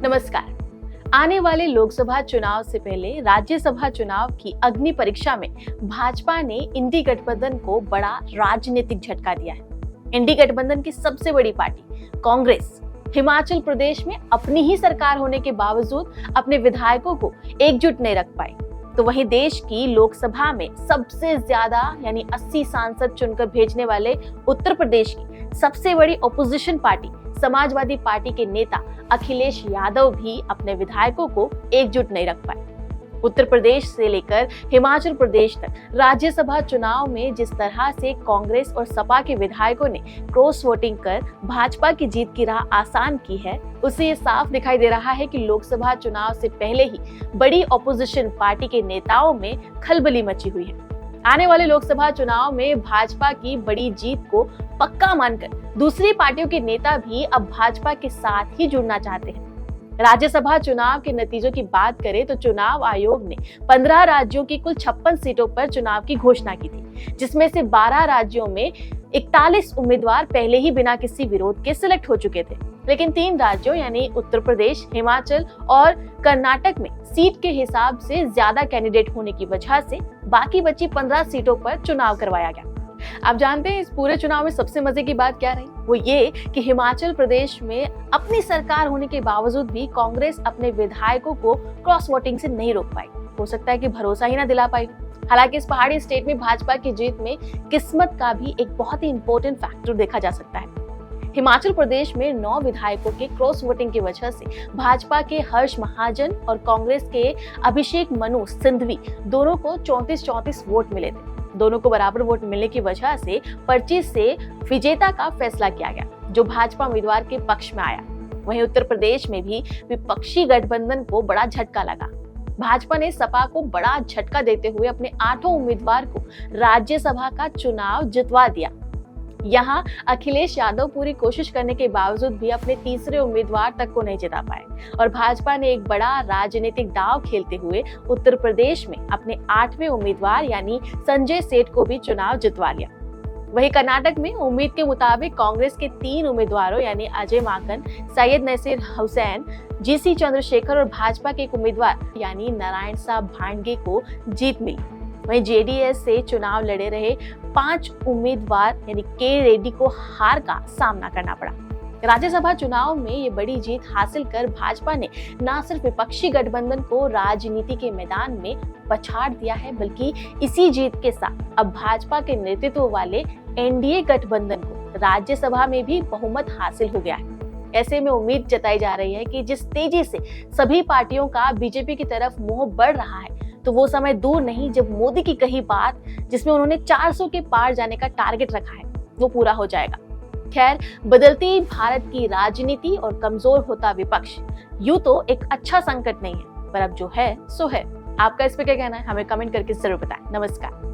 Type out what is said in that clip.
नमस्कार। आने वाले लोकसभा चुनाव से पहले राज्यसभा चुनाव की अग्नि परीक्षा में भाजपा ने इंडी गठबंधन को बड़ा राजनीतिक झटका दिया है। इंडी गठबंधन की सबसे बड़ी पार्टी कांग्रेस हिमाचल प्रदेश में अपनी ही सरकार होने के बावजूद अपने विधायकों को एकजुट नहीं रख पाई, तो वहीं देश की लोकसभा में सबसे ज्यादा यानी 80 सांसद चुनकर भेजने वाले उत्तर प्रदेश की सबसे बड़ी ओपोजिशन पार्टी समाजवादी पार्टी के नेता अखिलेश यादव भी अपने विधायकों को एकजुट नहीं रख पाए। उत्तर प्रदेश से लेकर हिमाचल प्रदेश तक राज्यसभा चुनाव में जिस तरह से कांग्रेस और सपा के विधायकों ने क्रॉस वोटिंग कर भाजपा की जीत की राह आसान की है, उससे ये साफ दिखाई दे रहा है कि लोकसभा चुनाव से पहले ही बड़ी ऑपोजिशन पार्टी के नेताओं में खलबली मची हुई है। आने वाले लोकसभा चुनाव में भाजपा की बड़ी जीत को पक्का मानकर दूसरी पार्टियों के नेता भी अब भाजपा के साथ ही जुड़ना चाहते हैं। राज्यसभा चुनाव के नतीजों की बात करें तो चुनाव आयोग ने 15 राज्यों की कुल 56 सीटों पर चुनाव की घोषणा की थी, जिसमें से 12 राज्यों में 41 उम्मीदवार पहले ही बिना किसी विरोध के सिलेक्ट हो चुके थे। लेकिन 3 राज्यों यानी उत्तर प्रदेश, हिमाचल और कर्नाटक में सीट के हिसाब से ज्यादा कैंडिडेट होने की वजह से बाकी बची 15 सीटों पर चुनाव करवाया गया। आप जानते हैं इस पूरे चुनाव में सबसे मजे की बात क्या रही? वो ये कि हिमाचल प्रदेश में अपनी सरकार होने के बावजूद भी कांग्रेस अपने विधायकों को क्रॉस वोटिंग से नहीं रोक पाई। हो सकता है कि भरोसा ही ना दिला पाई। हालांकि इस पहाड़ी स्टेट में भाजपा की जीत में किस्मत का भी एक बहुत ही इंपॉर्टेंट फैक्टर देखा जा सकता है। हिमाचल प्रदेश में 9 विधायकों के क्रॉस वोटिंग की वजह से भाजपा के हर्ष महाजन और कांग्रेस के अभिषेक मनु सिंघवी दोनों को 34-34 वोट मिले थे। दोनों को बराबर वोट मिलने की वजह से पर्ची से विजेता का फैसला किया गया, जो भाजपा उम्मीदवार के पक्ष में आया। वहीं उत्तर प्रदेश में भी विपक्षी गठबंधन को बड़ा झटका लगा। भाजपा ने सपा को बड़ा झटका देते हुए अपने 8 उम्मीदवार को राज्यसभा का चुनाव जितवा दिया। यहाँ अखिलेश यादव पूरी कोशिश करने के बावजूद भी अपने तीसरे उम्मीदवार तक को नहीं जिता पाए और भाजपा ने एक बड़ा राजनीतिक दांव खेलते हुए उत्तर प्रदेश में अपने 8वें उम्मीदवार यानी संजय सेठ को भी चुनाव जितवा लिया। वहीं कर्नाटक में उम्मीद के मुताबिक कांग्रेस के 3 उम्मीदवारों यानी अजय माकन, सैयद नसीर हुसैन, जीसी चंद्रशेखर और भाजपा के एक उम्मीदवार यानी नारायण साहब भांडगे को जीत मिली। वहीं जेडीएस से चुनाव लड़े रहे 5 उम्मीदवार यानी के रेड्डी को हार का सामना करना पड़ा। राज्यसभा चुनाव में ये बड़ी जीत हासिल कर भाजपा ने न सिर्फ विपक्षी गठबंधन को राजनीति के मैदान में पछाड़ दिया है, बल्कि इसी जीत के साथ अब भाजपा के नेतृत्व वाले एनडीए गठबंधन को राज्यसभा में भी बहुमत हासिल हो गया है। ऐसे में उम्मीद जताई जा रही है कि जिस तेजी से सभी पार्टियों का बीजेपी की तरफ मोह बढ़ रहा है, तो वो समय दूर नहीं जब मोदी की कही बात जिसमें उन्होंने 400 के पार जाने का टारगेट रखा है वो पूरा हो जाएगा। खैर, बदलती भारत की राजनीति और कमजोर होता विपक्ष यूं तो एक अच्छा संकट नहीं है, पर अब जो है सो है। आपका इस पे क्या कहना है? हमें कमेंट करके जरूर बताएं। नमस्कार।